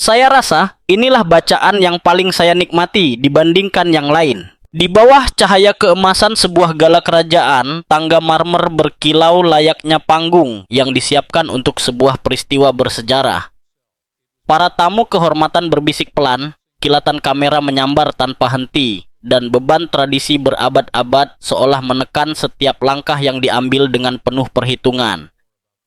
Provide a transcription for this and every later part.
Saya rasa inilah bacaan yang paling saya nikmati dibandingkan yang lain. Di bawah cahaya keemasan sebuah gala kerajaan, tangga marmer berkilau layaknya panggung yang disiapkan untuk sebuah peristiwa bersejarah. Para tamu kehormatan berbisik pelan, kilatan kamera menyambar tanpa henti, dan beban tradisi berabad-abad seolah menekan setiap langkah yang diambil dengan penuh perhitungan.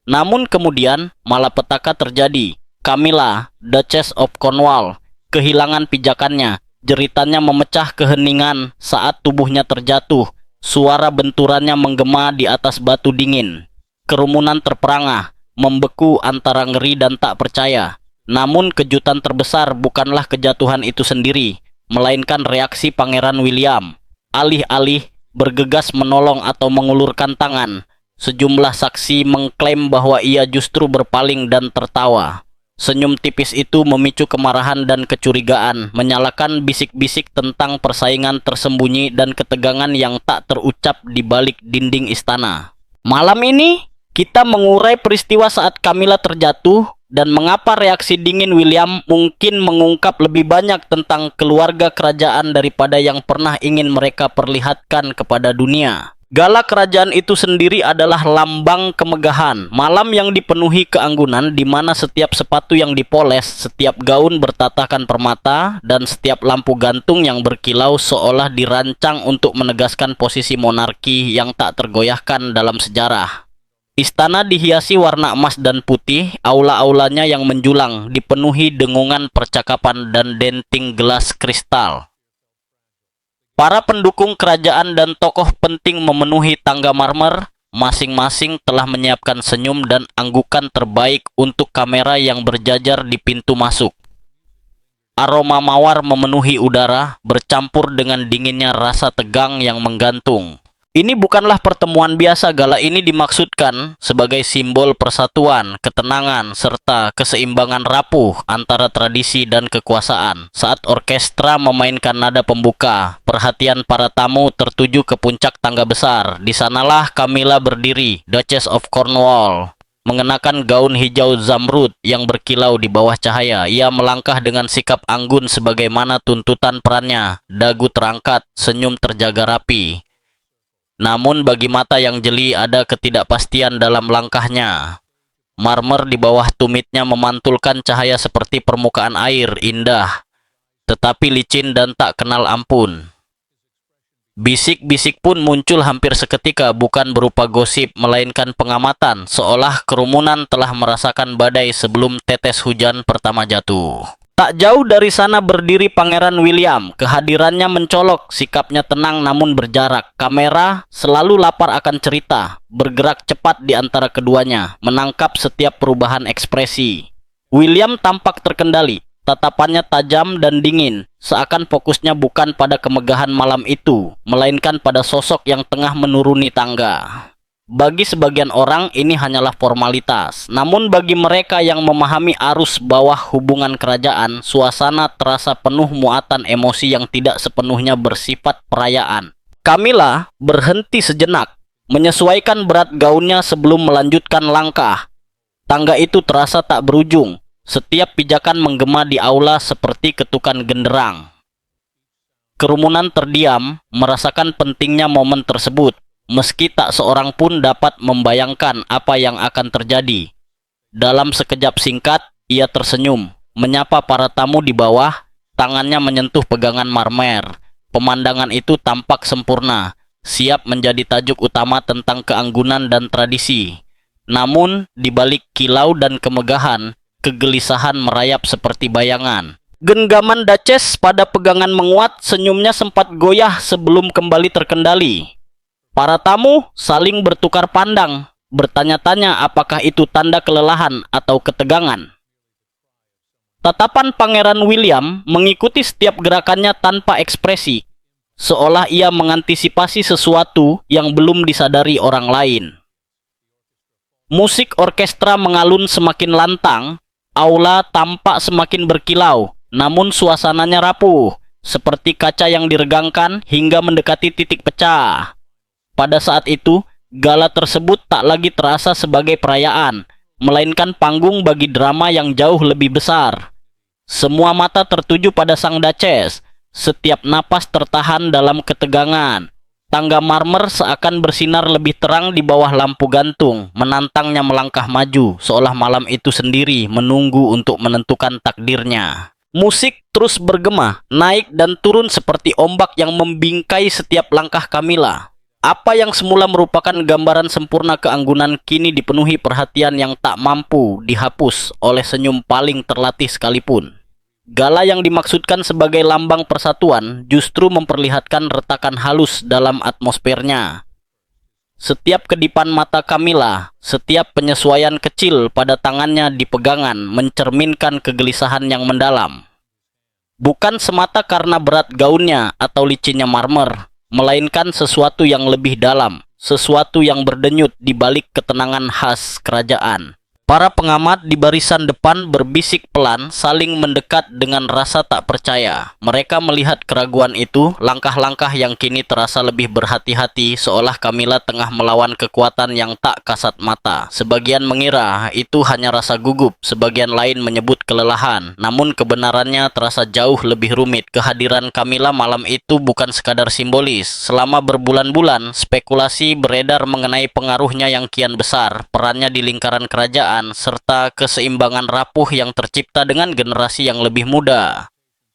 Namun kemudian, malapetaka terjadi. Camilla, Duchess of Cornwall, kehilangan pijakannya. Jeritannya memecah keheningan saat tubuhnya terjatuh. Suara benturannya menggema di atas batu dingin. Kerumunan terperangah, membeku antara ngeri dan tak percaya. Namun kejutan terbesar bukanlah kejatuhan itu sendiri, melainkan reaksi Pangeran William. Alih-alih bergegas menolong atau mengulurkan tangan, sejumlah saksi mengklaim bahwa ia justru berpaling dan tertawa. Senyum tipis itu memicu kemarahan dan kecurigaan, menyalakan bisik-bisik tentang persaingan tersembunyi dan ketegangan yang tak terucap di balik dinding istana. Malam ini, kita mengurai peristiwa saat Camilla terjatuh dan mengapa reaksi dingin William mungkin mengungkap lebih banyak tentang keluarga kerajaan daripada yang pernah ingin mereka perlihatkan kepada dunia. Gala kerajaan itu sendiri adalah lambang kemegahan, malam yang dipenuhi keanggunan di mana setiap sepatu yang dipoles, setiap gaun bertatakan permata, dan setiap lampu gantung yang berkilau seolah dirancang untuk menegaskan posisi monarki yang tak tergoyahkan dalam sejarah. Istana dihiasi warna emas dan putih, aula-aulanya yang menjulang dipenuhi dengungan percakapan dan denting gelas kristal. Para pendukung kerajaan dan tokoh penting memenuhi tangga marmer, masing-masing telah menyiapkan senyum dan anggukan terbaik untuk kamera yang berjajar di pintu masuk. Aroma mawar memenuhi udara, bercampur dengan dinginnya rasa tegang yang menggantung. Ini bukanlah pertemuan biasa. Gala ini dimaksudkan sebagai simbol persatuan, ketenangan, serta keseimbangan rapuh antara tradisi dan kekuasaan. Saat orkestra memainkan nada pembuka, perhatian para tamu tertuju ke puncak tangga besar. Di sanalah Camilla berdiri, Duchess of Cornwall, mengenakan gaun hijau zamrud yang berkilau di bawah cahaya. Ia melangkah dengan sikap anggun sebagaimana tuntutan perannya, dagu terangkat, senyum terjaga rapi. Namun bagi mata yang jeli ada ketidakpastian dalam langkahnya. Marmer di bawah tumitnya memantulkan cahaya seperti permukaan air indah, tetapi licin dan tak kenal ampun. Bisik-bisik pun muncul hampir seketika, bukan berupa gosip, melainkan pengamatan, seolah kerumunan telah merasakan badai sebelum tetes hujan pertama jatuh. Tak jauh dari sana berdiri Pangeran William. Kehadirannya mencolok, sikapnya tenang namun berjarak. Kamera selalu lapar akan cerita, bergerak cepat di antara keduanya, menangkap setiap perubahan ekspresi. William tampak terkendali, tatapannya tajam dan dingin, seakan fokusnya bukan pada kemegahan malam itu, melainkan pada sosok yang tengah menuruni tangga. Bagi sebagian orang ini hanyalah formalitas, namun bagi mereka yang memahami arus bawah hubungan kerajaan, suasana terasa penuh muatan emosi yang tidak sepenuhnya bersifat perayaan. Camilla berhenti sejenak, menyesuaikan berat gaunnya sebelum melanjutkan langkah. Tangga itu terasa tak berujung, setiap pijakan menggema di aula seperti ketukan genderang. Kerumunan terdiam, merasakan pentingnya momen tersebut. Meski tak seorang pun dapat membayangkan apa yang akan terjadi. Dalam sekejap singkat, ia tersenyum, menyapa para tamu di bawah, tangannya menyentuh pegangan marmer. Pemandangan itu tampak sempurna, siap menjadi tajuk utama tentang keanggunan dan tradisi. Namun, di balik kilau dan kemegahan, kegelisahan merayap seperti bayangan. Genggaman Duchess pada pegangan menguat, senyumnya sempat goyah sebelum kembali terkendali. Para tamu saling bertukar pandang, bertanya-tanya apakah itu tanda kelelahan atau ketegangan. Tatapan Pangeran William mengikuti setiap gerakannya tanpa ekspresi, seolah ia mengantisipasi sesuatu yang belum disadari orang lain. Musik orkestra mengalun semakin lantang, aula tampak semakin berkilau, namun suasananya rapuh, seperti kaca yang diregangkan hingga mendekati titik pecah. Pada saat itu, gala tersebut tak lagi terasa sebagai perayaan, melainkan panggung bagi drama yang jauh lebih besar. Semua mata tertuju pada sang Duchess. Setiap napas tertahan dalam ketegangan. Tangga marmer seakan bersinar lebih terang di bawah lampu gantung, menantangnya melangkah maju, seolah malam itu sendiri menunggu untuk menentukan takdirnya. Musik terus bergema, naik dan turun seperti ombak yang membingkai setiap langkah Camilla. Apa yang semula merupakan gambaran sempurna keanggunan kini dipenuhi perhatian yang tak mampu dihapus oleh senyum paling terlatih sekalipun. Gala yang dimaksudkan sebagai lambang persatuan justru memperlihatkan retakan halus dalam atmosfernya. Setiap kedipan mata Camilla, setiap penyesuaian kecil pada tangannya di pegangan mencerminkan kegelisahan yang mendalam. Bukan semata karena berat gaunnya atau licinnya marmer, melainkan sesuatu yang lebih dalam, sesuatu yang berdenyut di balik ketenangan khas kerajaan. Para pengamat di barisan depan berbisik pelan, saling mendekat dengan rasa tak percaya. Mereka melihat keraguan itu, langkah-langkah yang kini terasa lebih berhati-hati, seolah Camilla tengah melawan kekuatan yang tak kasat mata. Sebagian mengira itu hanya rasa gugup, sebagian lain menyebut kelelahan. Namun kebenarannya terasa jauh lebih rumit. Kehadiran Camilla malam itu bukan sekadar simbolis. Selama berbulan-bulan, spekulasi beredar mengenai pengaruhnya yang kian besar, perannya di lingkaran kerajaan, serta keseimbangan rapuh yang tercipta dengan generasi yang lebih muda.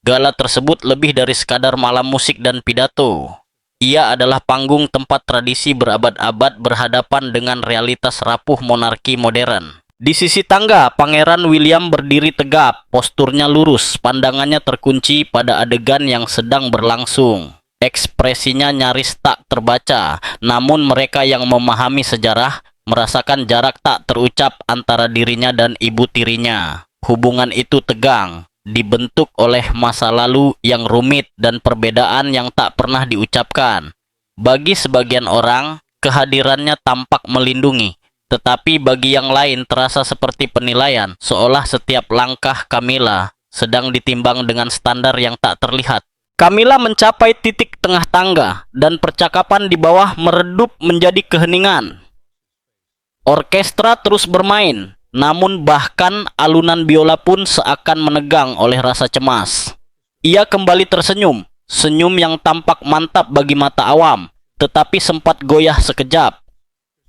Gala tersebut lebih dari sekadar malam musik dan pidato. Ia adalah panggung tempat tradisi berabad-abad berhadapan dengan realitas rapuh monarki modern. Di sisi tangga, Pangeran William berdiri tegap, posturnya lurus, pandangannya terkunci pada adegan yang sedang berlangsung. Ekspresinya nyaris tak terbaca, namun mereka yang memahami sejarah merasakan jarak tak terucap antara dirinya dan ibu tirinya. Hubungan itu tegang, dibentuk oleh masa lalu yang rumit dan perbedaan yang tak pernah diucapkan. Bagi sebagian orang, kehadirannya tampak melindungi, tetapi bagi yang lain terasa seperti penilaian, seolah setiap langkah Camilla sedang ditimbang dengan standar yang tak terlihat. Camilla mencapai titik tengah tangga, dan percakapan di bawah meredup menjadi keheningan. Orkestra terus bermain, namun bahkan alunan biola pun seakan menegang oleh rasa cemas. Ia kembali tersenyum, senyum yang tampak mantap bagi mata awam, tetapi sempat goyah sekejap.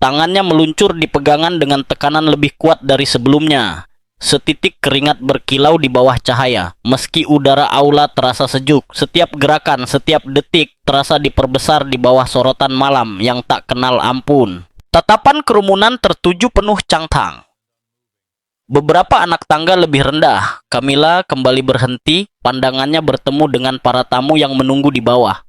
Tangannya meluncur di pegangan dengan tekanan lebih kuat dari sebelumnya. Setitik keringat berkilau di bawah cahaya, meski udara aula terasa sejuk. Setiap gerakan, setiap detik terasa diperbesar di bawah sorotan malam yang tak kenal ampun. Tatapan kerumunan tertuju penuh cangtang. Beberapa anak tangga lebih rendah, Camilla kembali berhenti, pandangannya bertemu dengan para tamu yang menunggu di bawah.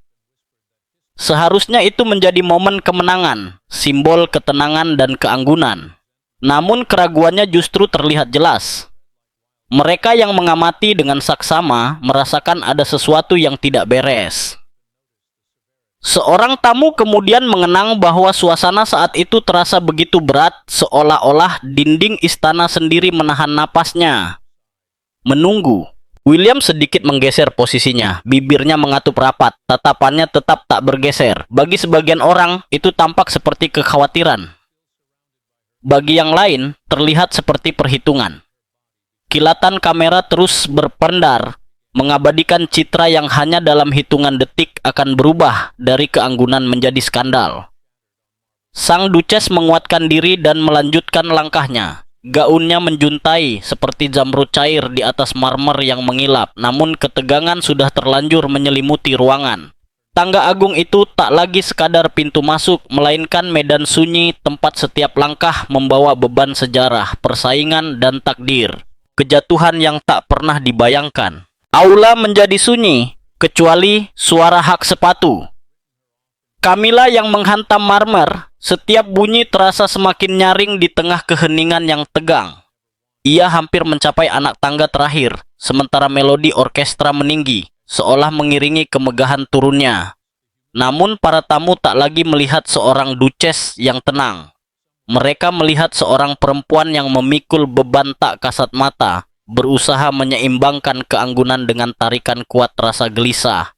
Seharusnya itu menjadi momen kemenangan, simbol ketenangan dan keanggunan. Namun keraguannya justru terlihat jelas. Mereka yang mengamati dengan saksama merasakan ada sesuatu yang tidak beres. Seorang tamu kemudian mengenang bahwa suasana saat itu terasa begitu berat, seolah-olah dinding istana sendiri menahan napasnya. Menunggu. William sedikit menggeser posisinya, bibirnya mengatup rapat, tatapannya tetap tak bergeser. Bagi sebagian orang, itu tampak seperti kekhawatiran. Bagi yang lain, terlihat seperti perhitungan. Kilatan kamera terus berpendar, mengabadikan citra yang hanya dalam hitungan detik akan berubah dari keanggunan menjadi skandal. Sang Duchess menguatkan diri dan melanjutkan langkahnya. Gaunnya menjuntai seperti jamrut cair di atas marmer yang mengilap, namun ketegangan sudah terlanjur menyelimuti ruangan. Tangga agung itu tak lagi sekadar pintu masuk, melainkan medan sunyi tempat setiap langkah membawa beban sejarah, persaingan, dan takdir. Kejatuhan yang tak pernah dibayangkan. Aula menjadi sunyi, kecuali suara hak sepatu. Camilla yang menghantam marmer, setiap bunyi terasa semakin nyaring di tengah keheningan yang tegang. Ia hampir mencapai anak tangga terakhir, sementara melodi orkestra meninggi, seolah mengiringi kemegahan turunnya. Namun para tamu tak lagi melihat seorang Duchess yang tenang. Mereka melihat seorang perempuan yang memikul beban tak kasat mata, berusaha menyeimbangkan keanggunan dengan tarikan kuat rasa gelisah.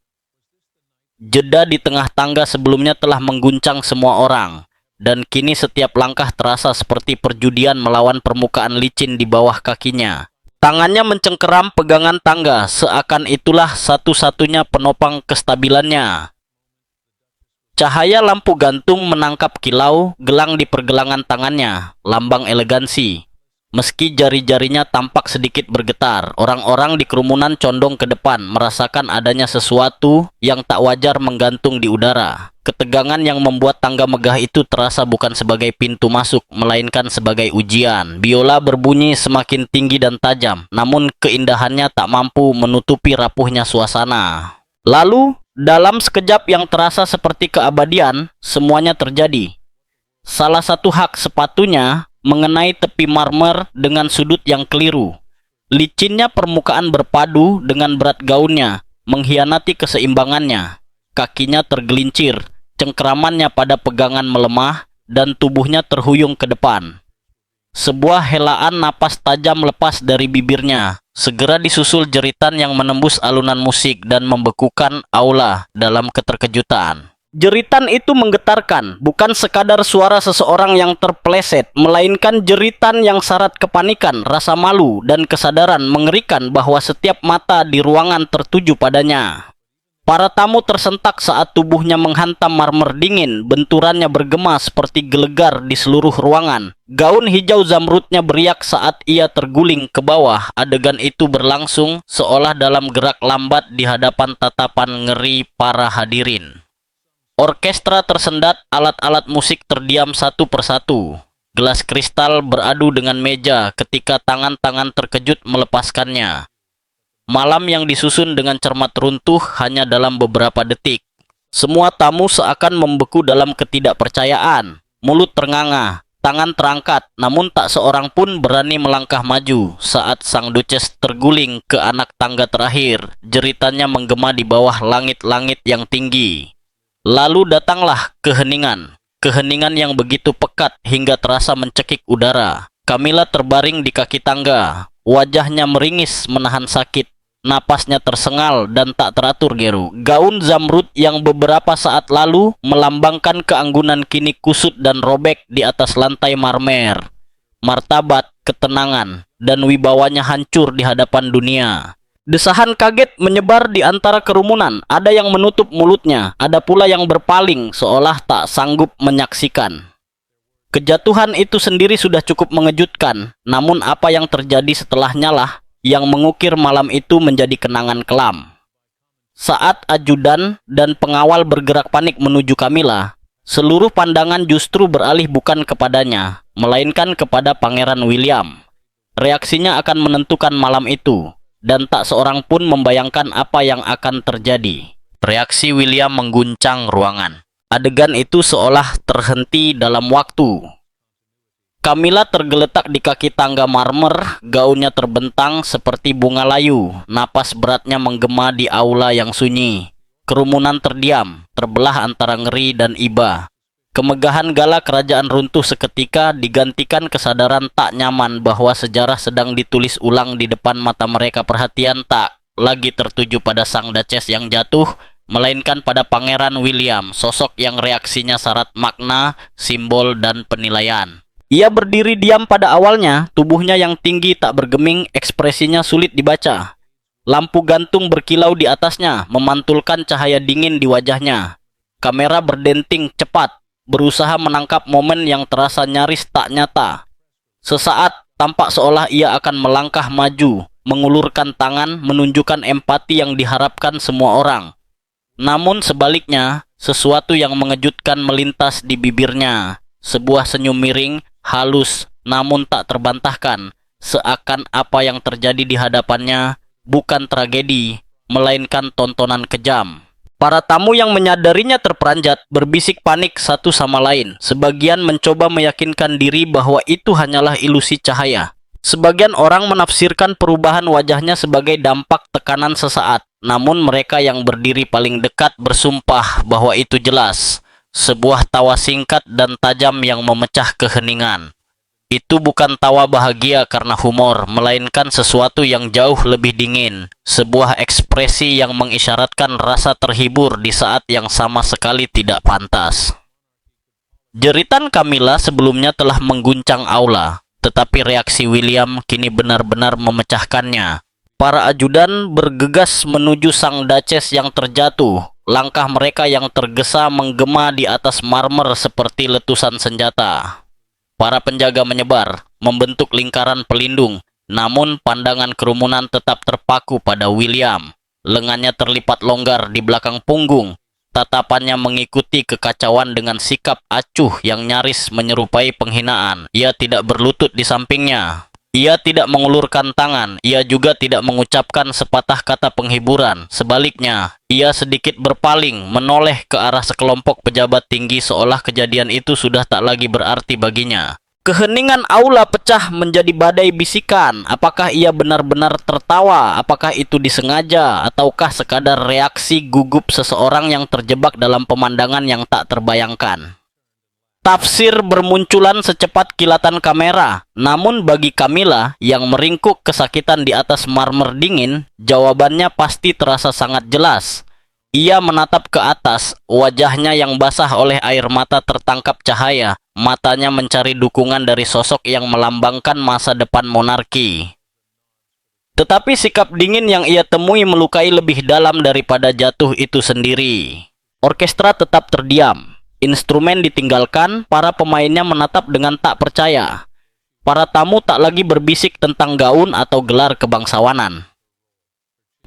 Jeda di tengah tangga sebelumnya telah mengguncang semua orang, dan kini setiap langkah terasa seperti perjudian melawan permukaan licin di bawah kakinya. Tangannya mencengkeram pegangan tangga, seakan itulah satu-satunya penopang kestabilannya. Cahaya lampu gantung menangkap kilau, gelang di pergelangan tangannya, lambang elegansi. Meski jari-jarinya tampak sedikit bergetar, orang-orang di kerumunan condong ke depan, merasakan adanya sesuatu yang tak wajar menggantung di udara. Ketegangan yang membuat tangga megah itu terasa bukan sebagai pintu masuk, melainkan sebagai ujian. Biola berbunyi semakin tinggi dan tajam, namun keindahannya tak mampu menutupi rapuhnya suasana. Lalu, dalam sekejap yang terasa seperti keabadian, semuanya terjadi. Salah satu hak sepatunya mengenai tepi marmer dengan sudut yang keliru. Licinnya permukaan berpadu dengan berat gaunnya, mengkhianati keseimbangannya. Kakinya tergelincir, cengkeramannya pada pegangan melemah, dan tubuhnya terhuyung ke depan. Sebuah helaan napas tajam lepas dari bibirnya, segera disusul jeritan yang menembus alunan musik dan membekukan aula dalam keterkejutan. Jeritan itu menggetarkan, bukan sekadar suara seseorang yang terpeleset, melainkan jeritan yang syarat kepanikan, rasa malu, dan kesadaran mengerikan bahwa setiap mata di ruangan tertuju padanya. Para tamu tersentak saat tubuhnya menghantam marmer dingin, benturannya bergema seperti gelegar di seluruh ruangan. Gaun hijau zamrudnya beriak saat ia terguling ke bawah. Adegan itu berlangsung seolah dalam gerak lambat di hadapan tatapan ngeri para hadirin. Orkestra tersendat, alat-alat musik terdiam satu persatu. Gelas kristal beradu dengan meja ketika tangan-tangan terkejut melepaskannya. Malam yang disusun dengan cermat runtuh hanya dalam beberapa detik. Semua tamu seakan membeku dalam ketidakpercayaan. Mulut ternganga, tangan terangkat, namun tak seorang pun berani melangkah maju saat sang duchess terguling ke anak tangga terakhir. Jeritannya menggema di bawah langit-langit yang tinggi. Lalu datanglah keheningan. Keheningan yang begitu pekat hingga terasa mencekik udara. Camilla terbaring di kaki tangga. Wajahnya meringis menahan sakit. Napasnya tersengal dan tak teratur Geru. Gaun zamrud yang beberapa saat lalu melambangkan keanggunan kini kusut dan robek di atas lantai marmer. Martabat, ketenangan, dan wibawanya hancur di hadapan dunia. Desahan kaget menyebar di antara kerumunan. Ada yang menutup mulutnya, ada pula yang berpaling seolah tak sanggup menyaksikan. Kejatuhan itu sendiri sudah cukup mengejutkan, namun apa yang terjadi setelahnya lah yang mengukir malam itu menjadi kenangan kelam. Saat ajudan dan pengawal bergerak panik menuju Camilla, seluruh pandangan justru beralih bukan kepadanya, melainkan kepada Pangeran William. Reaksinya akan menentukan malam itu, dan tak seorang pun membayangkan apa yang akan terjadi. Reaksi William mengguncang ruangan. Adegan itu seolah terhenti dalam waktu. Camilla tergeletak di kaki tangga marmer, gaunnya terbentang seperti bunga layu. Napas beratnya menggema di aula yang sunyi. Kerumunan terdiam, terbelah antara ngeri dan iba. Kemegahan gala kerajaan runtuh seketika digantikan kesadaran tak nyaman bahwa sejarah sedang ditulis ulang di depan mata mereka. Perhatian tak lagi tertuju pada sang duchess yang jatuh, melainkan pada Pangeran William, sosok yang reaksinya syarat makna, simbol, dan penilaian. Ia berdiri diam pada awalnya, tubuhnya yang tinggi tak bergeming, ekspresinya sulit dibaca. Lampu gantung berkilau di atasnya, memantulkan cahaya dingin di wajahnya. Kamera berdenting cepat, berusaha menangkap momen yang terasa nyaris tak nyata. Sesaat, tampak seolah ia akan melangkah maju, mengulurkan tangan, menunjukkan empati yang diharapkan semua orang. Namun sebaliknya, sesuatu yang mengejutkan melintas di bibirnya. Sebuah senyum miring, halus, namun tak terbantahkan, seakan apa yang terjadi di hadapannya bukan tragedi, melainkan tontonan kejam. Para tamu yang menyadarinya terperanjat, berbisik panik satu sama lain. Sebagian mencoba meyakinkan diri bahwa itu hanyalah ilusi cahaya. Sebagian orang menafsirkan perubahan wajahnya sebagai dampak tekanan sesaat. Namun mereka yang berdiri paling dekat bersumpah bahwa itu jelas. Sebuah tawa singkat dan tajam yang memecah keheningan. Itu bukan tawa bahagia karena humor, melainkan sesuatu yang jauh lebih dingin. Sebuah ekspresi yang mengisyaratkan rasa terhibur di saat yang sama sekali tidak pantas. Jeritan Camilla sebelumnya telah mengguncang aula. Tetapi reaksi William kini benar-benar memecahkannya. Para ajudan bergegas menuju sang Duchess yang terjatuh. Langkah mereka yang tergesa menggema di atas marmer seperti letusan senjata. Para penjaga menyebar, membentuk lingkaran pelindung. Namun pandangan kerumunan tetap terpaku pada William. Lengannya terlipat longgar di belakang punggung. Tatapannya mengikuti kekacauan dengan sikap acuh yang nyaris menyerupai penghinaan. Ia tidak berlutut di sampingnya. Ia tidak mengulurkan tangan. Ia juga tidak mengucapkan sepatah kata penghiburan. Sebaliknya, ia sedikit berpaling, menoleh ke arah sekelompok pejabat tinggi seolah kejadian itu sudah tak lagi berarti baginya. Keheningan aula pecah menjadi badai bisikan. Apakah ia benar-benar tertawa? Apakah itu disengaja? Ataukah sekadar reaksi gugup seseorang yang terjebak dalam pemandangan yang tak terbayangkan? Tafsir bermunculan secepat kilatan kamera. Namun bagi Camilla yang meringkuk kesakitan di atas marmer dingin, jawabannya pasti terasa sangat jelas. Ia menatap ke atas, wajahnya yang basah oleh air mata tertangkap cahaya. Matanya mencari dukungan dari sosok yang melambangkan masa depan monarki. Tetapi sikap dingin yang ia temui melukai lebih dalam daripada jatuh itu sendiri. Orkestra tetap terdiam. Instrumen ditinggalkan, para pemainnya menatap dengan tak percaya. Para tamu tak lagi berbisik tentang gaun atau gelar kebangsawanan.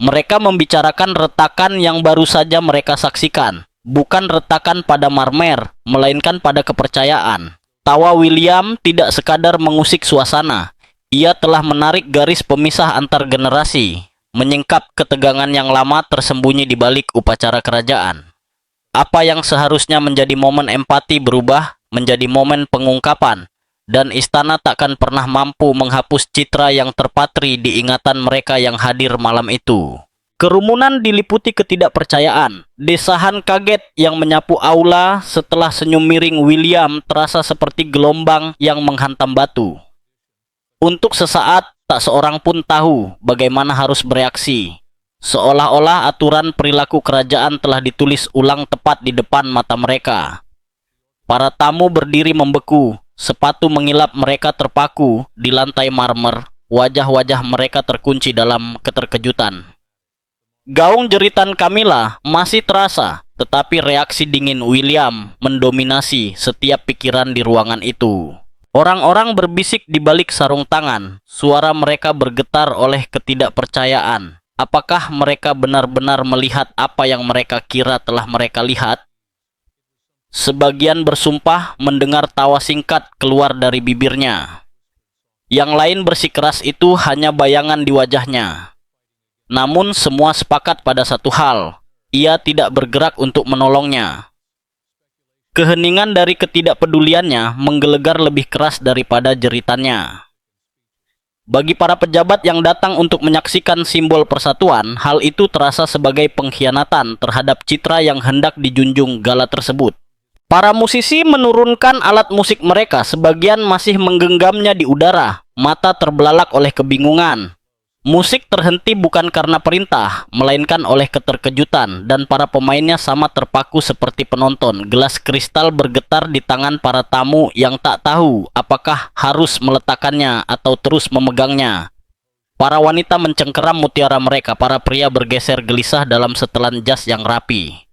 Mereka membicarakan retakan yang baru saja mereka saksikan. Bukan retakan pada marmer, melainkan pada kepercayaan. Tawa William tidak sekadar mengusik suasana. Ia telah menarik garis pemisah antar generasi, menyingkap ketegangan yang lama tersembunyi di balik upacara kerajaan. Apa yang seharusnya menjadi momen empati berubah menjadi momen pengungkapan, dan istana takkan pernah mampu menghapus citra yang terpatri di ingatan mereka yang hadir malam itu. Kerumunan diliputi ketidakpercayaan. Desahan kaget yang menyapu aula setelah senyum miring William terasa seperti gelombang yang menghantam batu. Untuk sesaat, tak seorang pun tahu bagaimana harus bereaksi. Seolah-olah aturan perilaku kerajaan telah ditulis ulang tepat di depan mata mereka. Para tamu berdiri membeku, sepatu mengilap mereka terpaku di lantai marmer, wajah-wajah mereka terkunci dalam keterkejutan. Gaung jeritan Camilla masih terasa, tetapi reaksi dingin William mendominasi setiap pikiran di ruangan itu. Orang-orang berbisik di balik sarung tangan, suara mereka bergetar oleh ketidakpercayaan. Apakah mereka benar-benar melihat apa yang mereka kira telah mereka lihat? Sebagian bersumpah mendengar tawa singkat keluar dari bibirnya. Yang lain bersikeras itu hanya bayangan di wajahnya. Namun semua sepakat pada satu hal, ia tidak bergerak untuk menolongnya. Keheningan dari ketidakpeduliannya menggelegar lebih keras daripada jeritannya. Bagi para pejabat yang datang untuk menyaksikan simbol persatuan, hal itu terasa sebagai pengkhianatan terhadap citra yang hendak dijunjung gala tersebut. Para musisi menurunkan alat musik mereka, sebagian masih menggenggamnya di udara, mata terbelalak oleh kebingungan. Musik terhenti bukan karena perintah, melainkan oleh keterkejutan, dan para pemainnya sama terpaku seperti penonton. Gelas kristal bergetar di tangan para tamu yang tak tahu apakah harus meletakkannya atau terus memegangnya. Para wanita mencengkeram mutiara mereka, para pria bergeser gelisah dalam setelan jas yang rapi.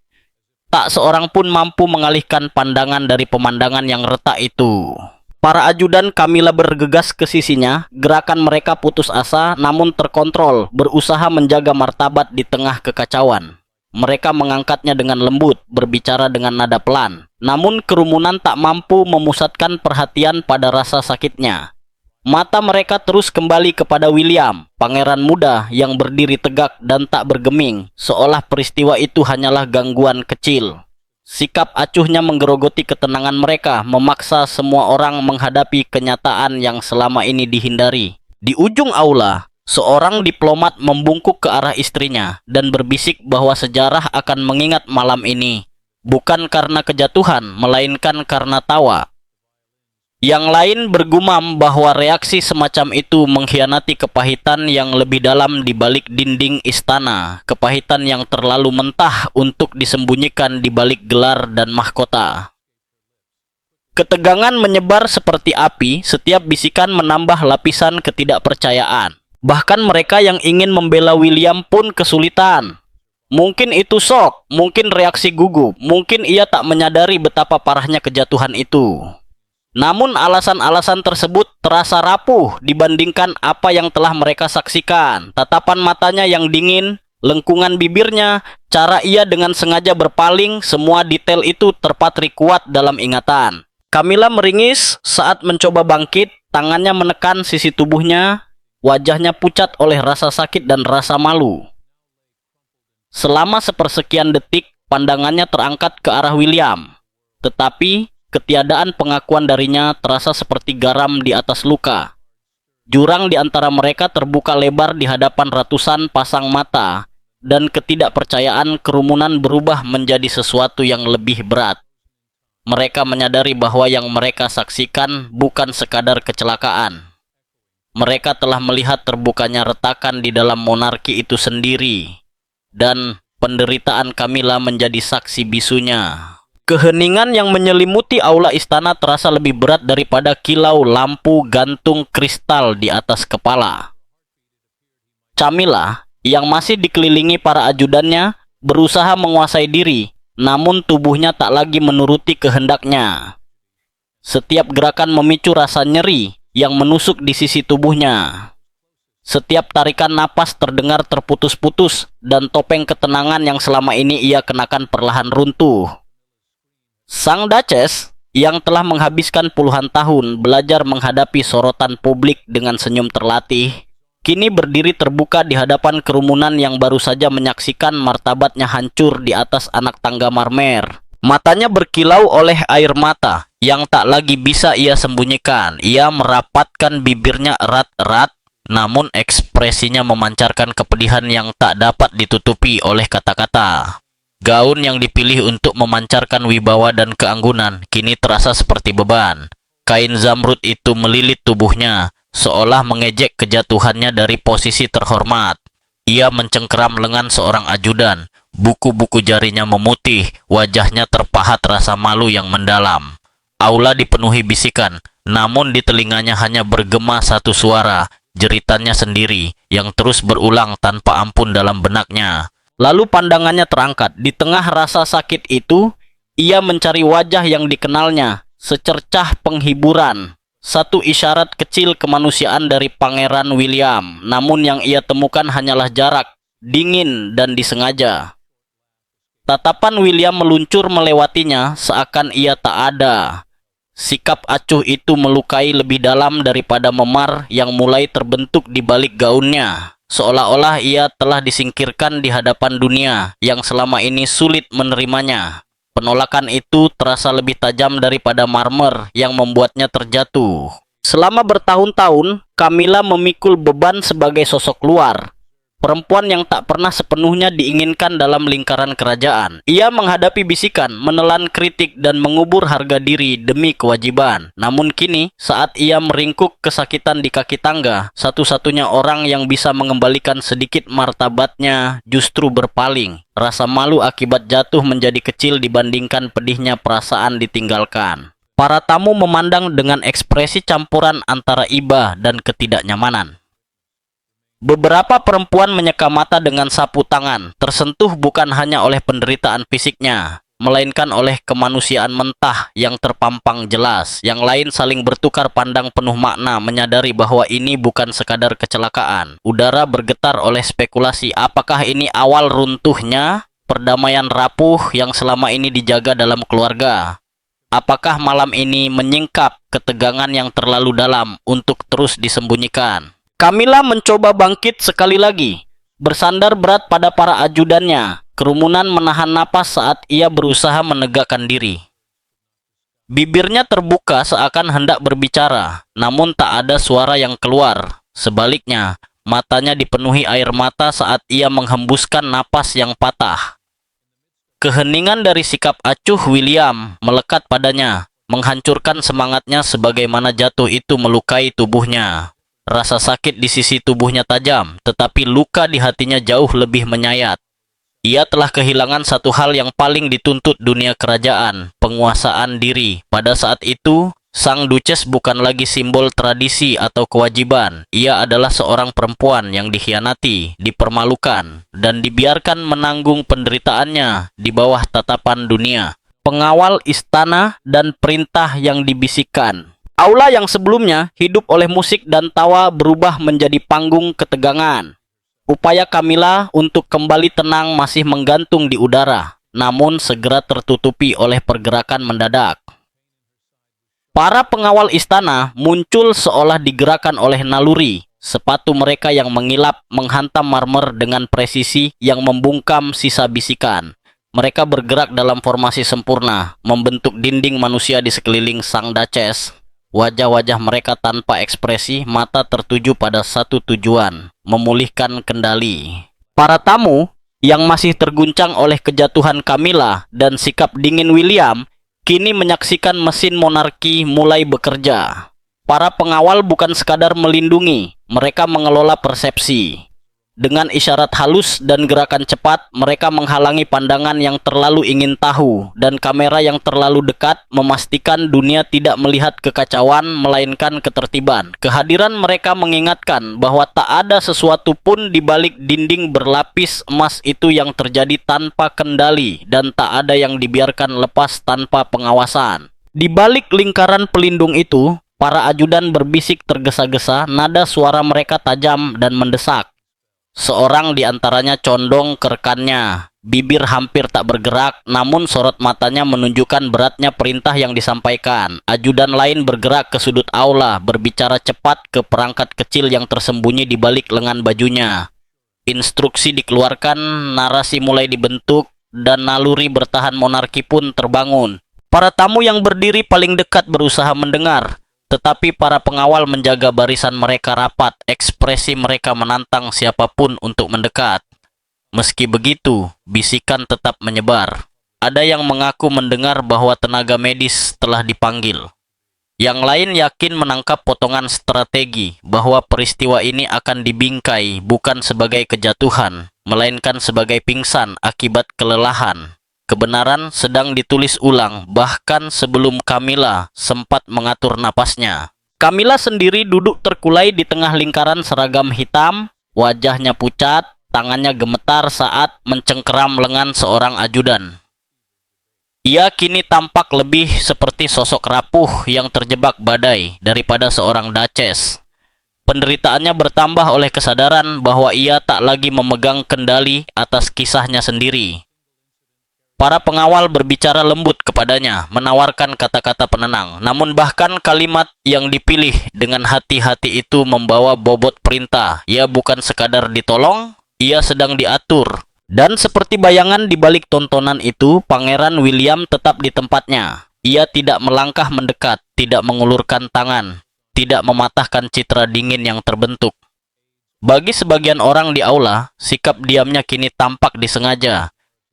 Tak seorang pun mampu mengalihkan pandangan dari pemandangan yang retak itu. Para ajudan Camilla bergegas ke sisinya, gerakan mereka putus asa namun terkontrol, berusaha menjaga martabat di tengah kekacauan. Mereka mengangkatnya dengan lembut, berbicara dengan nada pelan. Namun kerumunan tak mampu memusatkan perhatian pada rasa sakitnya. Mata mereka terus kembali kepada William, pangeran muda yang berdiri tegak dan tak bergeming, seolah peristiwa itu hanyalah gangguan kecil. Sikap acuhnya menggerogoti ketenangan mereka, memaksa semua orang menghadapi kenyataan yang selama ini dihindari. Di ujung aula, seorang diplomat membungkuk ke arah istrinya dan berbisik bahwa sejarah akan mengingat malam ini, bukan karena kejatuhan, melainkan karena tawa. Yang lain bergumam bahwa reaksi semacam itu mengkhianati kepahitan yang lebih dalam di balik dinding istana, kepahitan yang terlalu mentah untuk disembunyikan di balik gelar dan mahkota. Ketegangan menyebar seperti api, setiap bisikan menambah lapisan ketidakpercayaan. Bahkan mereka yang ingin membela William pun kesulitan. Mungkin itu shock, mungkin reaksi gugup, mungkin ia tak menyadari betapa parahnya kejatuhan itu. Namun alasan-alasan tersebut terasa rapuh dibandingkan apa yang telah mereka saksikan. Tatapan matanya yang dingin, lengkungan bibirnya, cara ia dengan sengaja berpaling, semua detail itu terpatri kuat dalam ingatan. Camilla meringis saat mencoba bangkit, tangannya menekan sisi tubuhnya, wajahnya pucat oleh rasa sakit dan rasa malu. Selama sepersekian detik, pandangannya terangkat ke arah William. Tetapi ketiadaan pengakuan darinya terasa seperti garam di atas luka. Jurang di antara mereka terbuka lebar di hadapan ratusan pasang mata, dan ketidakpercayaan kerumunan berubah menjadi sesuatu yang lebih berat. Mereka menyadari bahwa yang mereka saksikan bukan sekadar kecelakaan. Mereka telah melihat terbukanya retakan di dalam monarki itu sendiri, dan penderitaan Camilla menjadi saksi bisunya. Keheningan yang menyelimuti aula istana terasa lebih berat daripada kilau lampu gantung kristal di atas kepala. Camilla, yang masih dikelilingi para ajudannya, berusaha menguasai diri, namun tubuhnya tak lagi menuruti kehendaknya. Setiap gerakan memicu rasa nyeri yang menusuk di sisi tubuhnya. Setiap tarikan napas terdengar terputus-putus, dan topeng ketenangan yang selama ini ia kenakan perlahan runtuh. Sang Duchess, yang telah menghabiskan puluhan tahun belajar menghadapi sorotan publik dengan senyum terlatih, kini berdiri terbuka di hadapan kerumunan yang baru saja menyaksikan martabatnya hancur di atas anak tangga marmer. Matanya berkilau oleh air mata yang tak lagi bisa ia sembunyikan. Ia merapatkan bibirnya erat-erat, namun ekspresinya memancarkan kepedihan yang tak dapat ditutupi oleh kata-kata. Gaun yang dipilih untuk memancarkan wibawa dan keanggunan kini terasa seperti beban. Kain zamrud itu melilit tubuhnya, seolah mengejek kejatuhannya dari posisi terhormat. Ia mencengkeram lengan seorang ajudan. Buku-buku jarinya memutih, wajahnya terpahat rasa malu yang mendalam. Aula dipenuhi bisikan, namun di telinganya hanya bergema satu suara, jeritannya sendiri, yang terus berulang tanpa ampun dalam benaknya. Lalu pandangannya terangkat. Di tengah rasa sakit itu, ia mencari wajah yang dikenalnya, secercah penghiburan. Satu isyarat kecil kemanusiaan dari Pangeran William, namun yang ia temukan hanyalah jarak, dingin dan disengaja. Tatapan William meluncur melewatinya seakan ia tak ada. Sikap acuh itu melukai lebih dalam daripada memar yang mulai terbentuk di balik gaunnya. Seolah-olah ia telah disingkirkan di hadapan dunia yang selama ini sulit menerimanya. Penolakan itu terasa lebih tajam daripada marmer yang membuatnya terjatuh. Selama bertahun-tahun, Camilla memikul beban sebagai sosok luar. Perempuan yang tak pernah sepenuhnya diinginkan dalam lingkaran kerajaan. Ia menghadapi bisikan, menelan kritik, dan mengubur harga diri demi kewajiban. Namun kini, saat ia meringkuk kesakitan di kaki tangga, satu-satunya orang yang bisa mengembalikan sedikit martabatnya justru berpaling. Rasa malu akibat jatuh menjadi kecil dibandingkan pedihnya perasaan ditinggalkan. Para tamu memandang dengan ekspresi campuran antara iba dan ketidaknyamanan. Beberapa perempuan menyeka mata dengan sapu tangan, tersentuh bukan hanya oleh penderitaan fisiknya, melainkan oleh kemanusiaan mentah yang terpampang jelas. Yang lain saling bertukar pandang penuh makna, menyadari bahwa ini bukan sekadar kecelakaan. Udara bergetar oleh spekulasi, apakah ini awal runtuhnya perdamaian rapuh yang selama ini dijaga dalam keluarga? Apakah malam ini menyingkap ketegangan yang terlalu dalam untuk terus disembunyikan? Camilla mencoba bangkit sekali lagi, bersandar berat pada para ajudannya. Kerumunan menahan napas saat ia berusaha menegakkan diri. Bibirnya terbuka seakan hendak berbicara, namun tak ada suara yang keluar. Sebaliknya, matanya dipenuhi air mata saat ia menghembuskan napas yang patah. Keheningan dari sikap acuh William melekat padanya, menghancurkan semangatnya sebagaimana jatuh itu melukai tubuhnya. Rasa sakit di sisi tubuhnya tajam, tetapi luka di hatinya jauh lebih menyayat. Ia telah kehilangan satu hal yang paling dituntut dunia kerajaan, penguasaan diri. Pada saat itu, sang Duchess bukan lagi simbol tradisi atau kewajiban. Ia adalah seorang perempuan yang dikhianati, dipermalukan, dan dibiarkan menanggung penderitaannya di bawah tatapan dunia. Pengawal istana dan perintah yang dibisikkan. Aula yang sebelumnya hidup oleh musik dan tawa berubah menjadi panggung ketegangan. Upaya Camilla untuk kembali tenang masih menggantung di udara, namun segera tertutupi oleh pergerakan mendadak. Para pengawal istana muncul seolah digerakkan oleh naluri. Sepatu mereka yang mengilap menghantam marmer dengan presisi yang membungkam sisa bisikan. Mereka bergerak dalam formasi sempurna, membentuk dinding manusia di sekeliling sang Duchess. Wajah-wajah mereka tanpa ekspresi, mata tertuju pada satu tujuan, memulihkan kendali. Para tamu yang masih terguncang oleh kejatuhan Camilla dan sikap dingin William, kini menyaksikan mesin monarki mulai bekerja. Para pengawal bukan sekadar melindungi, mereka mengelola persepsi. Dengan isyarat halus dan gerakan cepat, mereka menghalangi pandangan yang terlalu ingin tahu, dan kamera yang terlalu dekat memastikan dunia tidak melihat kekacauan, melainkan ketertiban. Kehadiran mereka mengingatkan bahwa tak ada sesuatu pun di balik dinding berlapis emas itu yang terjadi tanpa kendali, dan tak ada yang dibiarkan lepas tanpa pengawasan. Di balik lingkaran pelindung itu, para ajudan berbisik tergesa-gesa, nada suara mereka tajam dan mendesak. Seorang di antaranya condong ke rekannya. Bibir hampir tak bergerak, namun sorot matanya menunjukkan beratnya perintah yang disampaikan. Ajudan lain bergerak ke sudut aula, berbicara cepat ke perangkat kecil yang tersembunyi di balik lengan bajunya. Instruksi dikeluarkan, narasi mulai dibentuk, dan naluri bertahan monarki pun terbangun. Para tamu yang berdiri paling dekat berusaha mendengar, tetapi para pengawal menjaga barisan mereka rapat, ekspresi mereka menantang siapapun untuk mendekat. Meski begitu, bisikan tetap menyebar. Ada yang mengaku mendengar bahwa tenaga medis telah dipanggil. Yang lain yakin menangkap potongan strategi bahwa peristiwa ini akan dibingkai bukan sebagai kejatuhan, melainkan sebagai pingsan akibat kelelahan. Kebenaran sedang ditulis ulang, bahkan sebelum Camilla sempat mengatur napasnya. Camilla sendiri duduk terkulai di tengah lingkaran seragam hitam, wajahnya pucat, tangannya gemetar saat mencengkeram lengan seorang ajudan. Ia kini tampak lebih seperti sosok rapuh yang terjebak badai daripada seorang Duchess. Penderitaannya bertambah oleh kesadaran bahwa ia tak lagi memegang kendali atas kisahnya sendiri. Para pengawal berbicara lembut kepadanya, menawarkan kata-kata penenang. Namun bahkan kalimat yang dipilih dengan hati-hati itu membawa bobot perintah. Ia bukan sekadar ditolong, ia sedang diatur. Dan seperti bayangan di balik tontonan itu, Pangeran William tetap di tempatnya. Ia tidak melangkah mendekat, tidak mengulurkan tangan, tidak mematahkan citra dingin yang terbentuk. Bagi sebagian orang di aula, sikap diamnya kini tampak disengaja.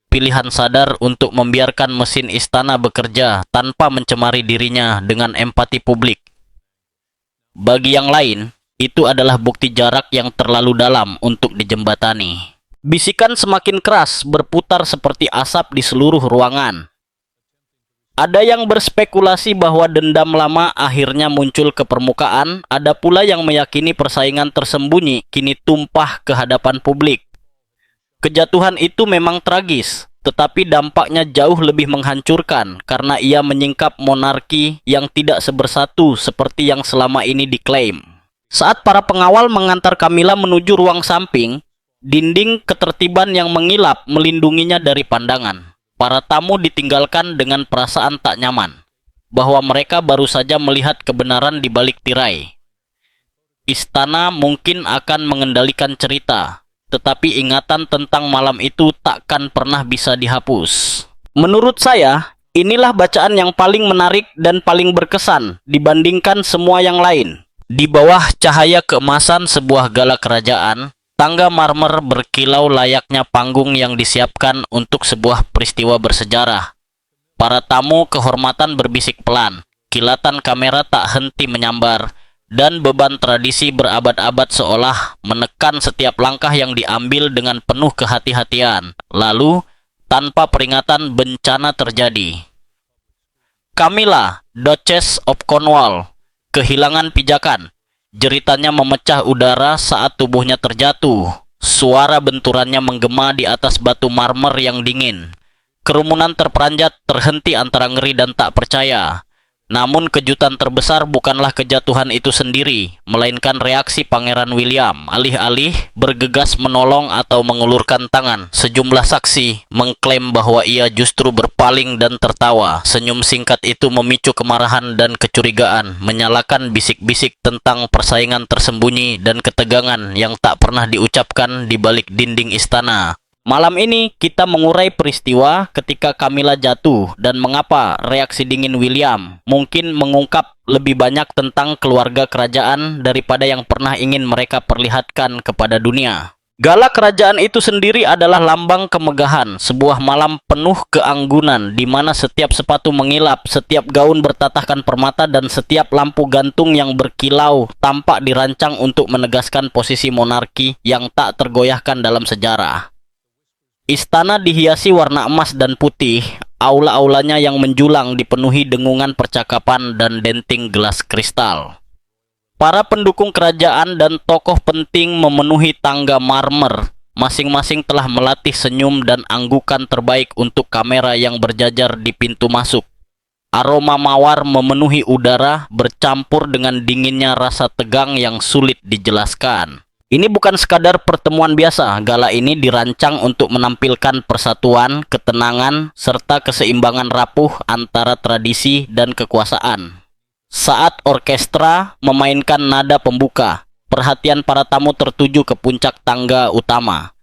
Pilihan sadar untuk membiarkan mesin istana bekerja tanpa mencemari dirinya dengan empati publik. Bagi yang lain, itu adalah bukti jarak yang terlalu dalam untuk dijembatani. Bisikan semakin keras berputar seperti asap di seluruh ruangan. Ada yang berspekulasi bahwa dendam lama akhirnya muncul ke permukaan, ada pula yang meyakini persaingan tersembunyi kini tumpah ke hadapan publik. Kejatuhan itu memang tragis, tetapi dampaknya jauh lebih menghancurkan karena ia menyingkap monarki yang tidak sebersatu seperti yang selama ini diklaim. Saat para pengawal mengantar Camilla menuju ruang samping, dinding ketertiban yang mengilap melindunginya dari pandangan. Para tamu ditinggalkan dengan perasaan tak nyaman, bahwa mereka baru saja melihat kebenaran di balik tirai. Istana mungkin akan mengendalikan cerita, tetapi ingatan tentang malam itu takkan pernah bisa dihapus. Menurut saya, inilah bacaan yang paling menarik dan paling berkesan dibandingkan semua yang lain. Di bawah cahaya keemasan sebuah gala kerajaan, tangga marmer berkilau layaknya panggung yang disiapkan untuk sebuah peristiwa bersejarah. Para tamu kehormatan berbisik pelan, kilatan kamera tak henti menyambar, dan beban tradisi berabad-abad seolah menekan setiap langkah yang diambil dengan penuh kehati-hatian. Lalu, tanpa peringatan, bencana terjadi. Camilla, Duchess of Cornwall, kehilangan pijakan. Jeritannya memecah udara saat tubuhnya terjatuh. Suara benturannya menggema di atas batu marmer yang dingin. Kerumunan terperanjat, terhenti antara ngeri dan tak percaya. Namun kejutan terbesar bukanlah kejatuhan itu sendiri, melainkan reaksi Pangeran William. Alih-alih bergegas menolong atau mengulurkan tangan, sejumlah saksi mengklaim bahwa ia justru berpaling dan tertawa. Senyum singkat itu memicu kemarahan dan kecurigaan, menyalakan bisik-bisik tentang persaingan tersembunyi dan ketegangan yang tak pernah diucapkan di balik dinding istana. Malam ini kita mengurai peristiwa ketika Camilla jatuh dan mengapa reaksi dingin William mungkin mengungkap lebih banyak tentang keluarga kerajaan daripada yang pernah ingin mereka perlihatkan kepada dunia. Gala kerajaan itu sendiri adalah lambang kemegahan, sebuah malam penuh keanggunan di mana setiap sepatu mengilap, setiap gaun bertatahkan permata dan setiap lampu gantung yang berkilau tampak dirancang untuk menegaskan posisi monarki yang tak tergoyahkan dalam sejarah. Istana dihiasi warna emas dan putih, aula-aulanya yang menjulang dipenuhi dengungan percakapan dan denting gelas kristal. Para pendukung kerajaan dan tokoh penting memenuhi tangga marmer. Masing-masing telah melatih senyum dan anggukan terbaik untuk kamera yang berjajar di pintu masuk. Aroma mawar memenuhi udara bercampur dengan dinginnya rasa tegang yang sulit dijelaskan. Ini bukan sekadar pertemuan biasa. Gala ini dirancang untuk menampilkan persatuan, ketenangan, serta keseimbangan rapuh antara tradisi dan kekuasaan. Saat orkestra memainkan nada pembuka, perhatian para tamu tertuju ke puncak tangga utama.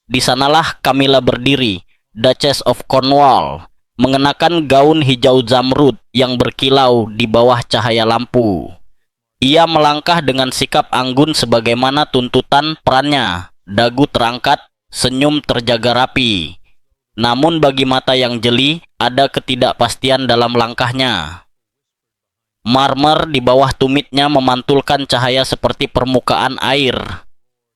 Di sanalah Camilla berdiri, Duchess of Cornwall, mengenakan gaun hijau zamrud yang berkilau di bawah cahaya lampu. Ia melangkah dengan sikap anggun sebagaimana tuntutan perannya. Dagu terangkat, senyum terjaga rapi. Namun bagi mata yang jeli, ada ketidakpastian dalam langkahnya. Marmer di bawah tumitnya memantulkan cahaya seperti permukaan air.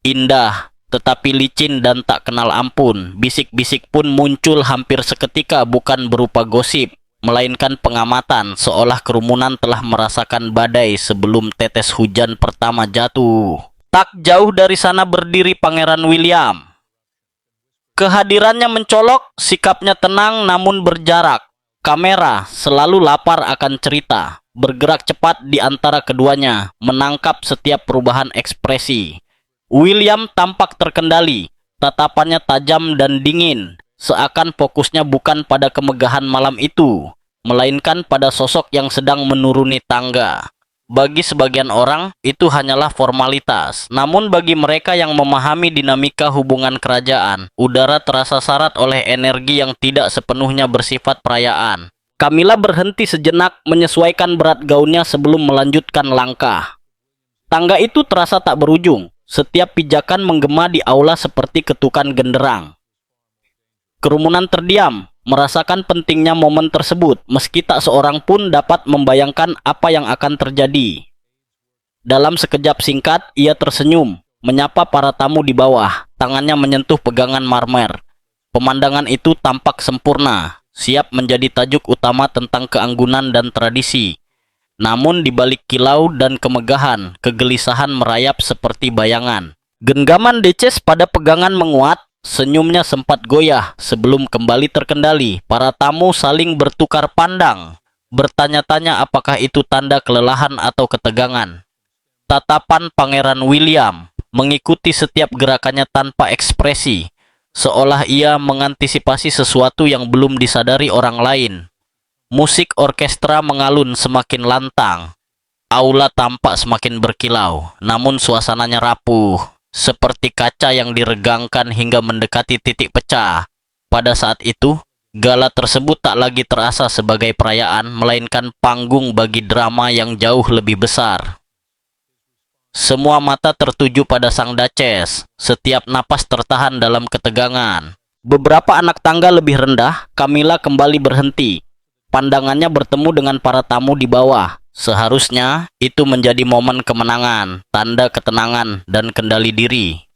Indah, tetapi licin dan tak kenal ampun. Bisik-bisik pun muncul hampir seketika, bukan berupa gosip, melainkan pengamatan, seolah kerumunan telah merasakan badai sebelum tetes hujan pertama jatuh. Tak jauh dari sana berdiri Pangeran William. Kehadirannya mencolok, sikapnya tenang namun berjarak. Kamera selalu lapar akan cerita, bergerak cepat di antara keduanya, menangkap setiap perubahan ekspresi. William tampak terkendali, tatapannya tajam dan dingin, seakan fokusnya bukan pada kemegahan malam itu, melainkan pada sosok yang sedang menuruni tangga. Bagi sebagian orang, itu hanyalah formalitas. Namun bagi mereka yang memahami dinamika hubungan kerajaan, udara terasa syarat oleh energi yang tidak sepenuhnya bersifat perayaan. Camilla berhenti sejenak menyesuaikan berat gaunnya sebelum melanjutkan langkah. Tangga itu terasa tak berujung. Setiap pijakan menggema di aula seperti ketukan genderang. Kerumunan terdiam, merasakan pentingnya momen tersebut, meski tak seorang pun dapat membayangkan apa yang akan terjadi. Dalam sekejap singkat, ia tersenyum, menyapa para tamu di bawah, tangannya menyentuh pegangan marmer. Pemandangan itu tampak sempurna, siap menjadi tajuk utama tentang keanggunan dan tradisi. Namun di balik kilau dan kemegahan, kegelisahan merayap seperti bayangan. Genggaman Duchess pada pegangan menguat. Senyumnya sempat goyah sebelum kembali terkendali. Para tamu saling bertukar pandang, bertanya-tanya apakah itu tanda kelelahan atau ketegangan. Tatapan Pangeran William mengikuti setiap gerakannya tanpa ekspresi, seolah ia mengantisipasi sesuatu yang belum disadari orang lain. Musik orkestra mengalun semakin lantang. Aula tampak semakin berkilau, namun suasananya rapuh, seperti kaca yang diregangkan hingga mendekati titik pecah. Pada saat itu, gala tersebut tak lagi terasa sebagai perayaan, melainkan panggung bagi drama yang jauh lebih besar. Semua mata tertuju pada sang Duchess, setiap napas tertahan dalam ketegangan. Beberapa anak tangga lebih rendah, Camilla kembali berhenti. Pandangannya bertemu dengan para tamu di bawah. Seharusnya itu menjadi momen kemenangan, tanda ketenangan, dan kendali diri.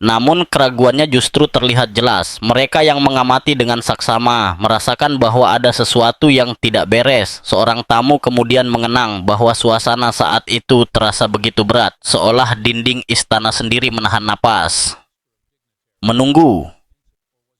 Namun keraguannya justru terlihat jelas. Mereka yang mengamati dengan saksama merasakan bahwa ada sesuatu yang tidak beres. Seorang tamu kemudian mengenang bahwa suasana saat itu terasa begitu berat, seolah dinding istana sendiri menahan napas. Menunggu.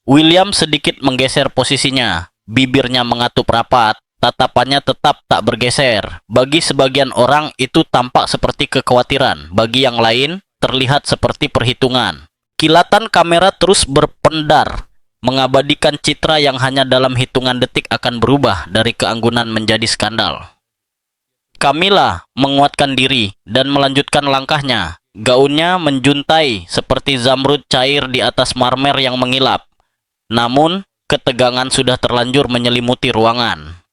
William sedikit menggeser posisinya, bibirnya mengatup rapat. Tatapannya tetap tak bergeser. Bagi sebagian orang itu tampak seperti kekhawatiran, bagi yang lain terlihat seperti perhitungan. Kilatan kamera terus berpendar, mengabadikan citra yang hanya dalam hitungan detik akan berubah dari keanggunan menjadi skandal. Camilla menguatkan diri dan melanjutkan langkahnya. Gaunnya menjuntai seperti zamrud cair di atas marmer yang mengilap. Namun, ketegangan sudah terlanjur menyelimuti ruangan.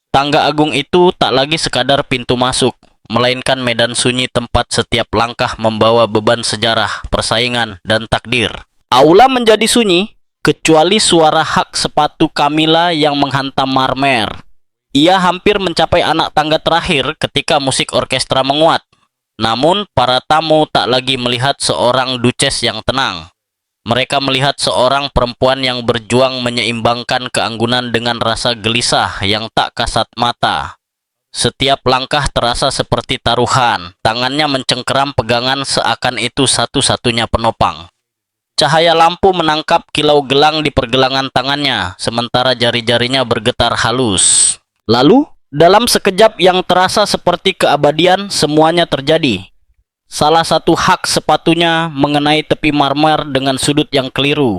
Tangga agung itu tak lagi sekadar pintu masuk, melainkan medan sunyi tempat setiap langkah membawa beban sejarah, persaingan, dan takdir. Aula menjadi sunyi, kecuali suara hak sepatu Camilla yang menghantam marmer. Ia hampir mencapai anak tangga terakhir ketika musik orkestra menguat. Namun, para tamu tak lagi melihat seorang duchess yang tenang. Mereka melihat seorang perempuan yang berjuang menyeimbangkan keanggunan dengan rasa gelisah yang tak kasat mata. Setiap langkah terasa seperti taruhan, tangannya mencengkeram pegangan seakan itu satu-satunya penopang. Cahaya lampu menangkap kilau gelang di pergelangan tangannya, sementara jari-jarinya bergetar halus. Lalu, dalam sekejap yang terasa seperti keabadian, semuanya terjadi. Salah satu hak sepatunya mengenai tepi marmer dengan sudut yang keliru.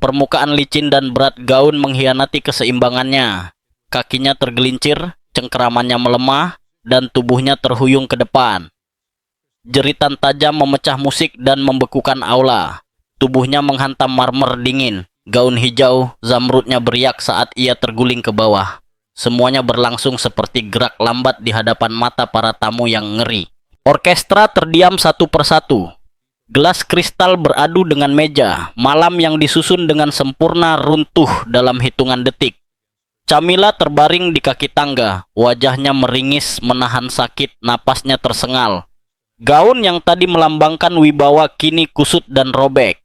Permukaan licin dan berat gaun mengkhianati keseimbangannya. Kakinya tergelincir, cengkeramannya melemah, dan tubuhnya terhuyung ke depan. Jeritan tajam memecah musik dan membekukan aula. Tubuhnya menghantam marmer dingin. Gaun hijau, zamrudnya beriak saat ia terguling ke bawah. Semuanya berlangsung seperti gerak lambat di hadapan mata para tamu yang ngeri. Orkestra terdiam satu persatu. Gelas kristal beradu dengan meja. Malam yang disusun dengan sempurna runtuh dalam hitungan detik. Camilla terbaring di kaki tangga. Wajahnya meringis, menahan sakit, napasnya tersengal. Gaun yang tadi melambangkan wibawa kini kusut dan robek.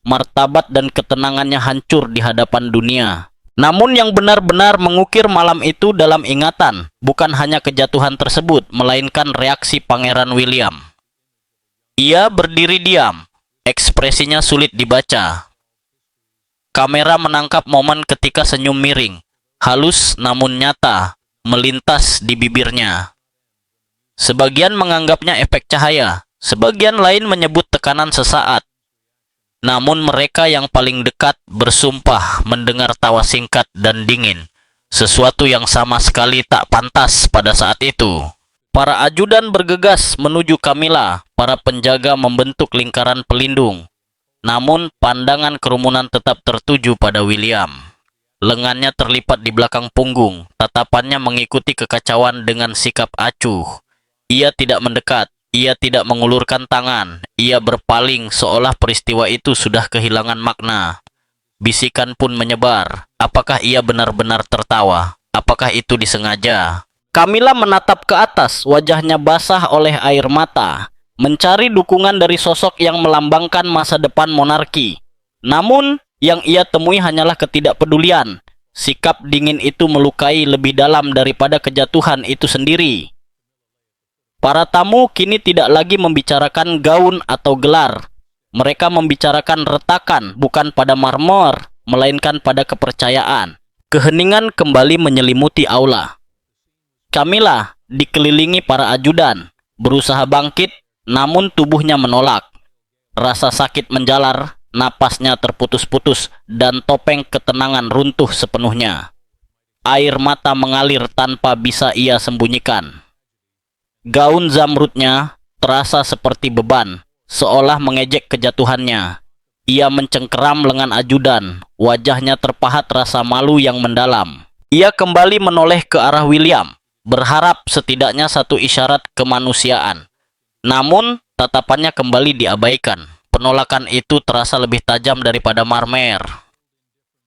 Martabat dan ketenangannya hancur di hadapan dunia. Namun yang benar-benar mengukir malam itu dalam ingatan, bukan hanya kejatuhan tersebut, melainkan reaksi Pangeran William. Ia berdiri diam, ekspresinya sulit dibaca. Kamera menangkap momen ketika senyum miring, halus namun nyata, melintas di bibirnya. Sebagian menganggapnya efek cahaya, sebagian lain menyebut tekanan sesaat. Namun mereka yang paling dekat bersumpah mendengar tawa singkat dan dingin, sesuatu yang sama sekali tak pantas pada saat itu. Para ajudan bergegas menuju Camilla, para penjaga membentuk lingkaran pelindung. Namun pandangan kerumunan tetap tertuju pada William. Lengannya terlipat di belakang punggung, tatapannya mengikuti kekacauan dengan sikap acuh. Ia tidak mendekat. Ia tidak mengulurkan tangan, ia berpaling seolah peristiwa itu sudah kehilangan makna. Bisikan pun menyebar, apakah ia benar-benar tertawa? Apakah itu disengaja? Camilla menatap ke atas, wajahnya basah oleh air mata, mencari dukungan dari sosok yang melambangkan masa depan monarki. Namun, yang ia temui hanyalah ketidakpedulian. Sikap dingin itu melukai lebih dalam daripada kejatuhan itu sendiri. Para tamu kini tidak lagi membicarakan gaun atau gelar. Mereka membicarakan retakan, bukan pada marmer, melainkan pada kepercayaan. Keheningan kembali menyelimuti aula. Camilla dikelilingi para ajudan, berusaha bangkit, namun tubuhnya menolak. Rasa sakit menjalar, napasnya terputus-putus, dan topeng ketenangan runtuh sepenuhnya. Air mata mengalir tanpa bisa ia sembunyikan. Gaun zamrudnya terasa seperti beban, seolah mengejek kejatuhannya. Ia mencengkeram lengan ajudan, wajahnya terpahat rasa malu yang mendalam. Ia kembali menoleh ke arah William, berharap setidaknya satu isyarat kemanusiaan. Namun, tatapannya kembali diabaikan. Penolakan itu terasa lebih tajam daripada marmer.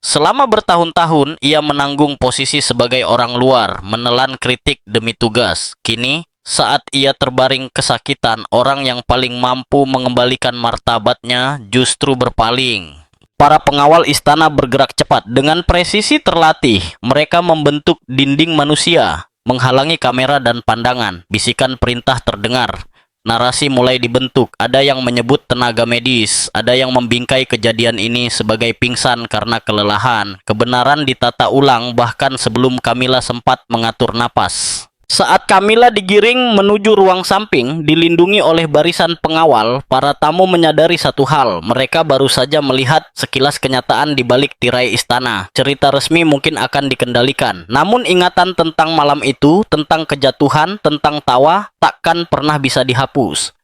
Selama bertahun-tahun, ia menanggung posisi sebagai orang luar, menelan kritik demi tugas. Kini, saat ia terbaring kesakitan, orang yang paling mampu mengembalikan martabatnya justru berpaling. Para pengawal istana bergerak cepat. Dengan presisi terlatih, mereka membentuk dinding manusia, menghalangi kamera dan pandangan. Bisikan perintah terdengar. Narasi mulai dibentuk. Ada yang menyebut tenaga medis, ada yang membingkai kejadian ini sebagai pingsan karena kelelahan. Kebenaran ditata ulang bahkan sebelum Camilla sempat mengatur napas. Saat Camilla digiring menuju ruang samping, dilindungi oleh barisan pengawal, para tamu menyadari satu hal. Mereka baru saja melihat sekilas kenyataan di balik tirai istana. Cerita resmi mungkin akan dikendalikan. Namun ingatan tentang malam itu, tentang kejatuhan, tentang tawa, takkan pernah bisa dihapus.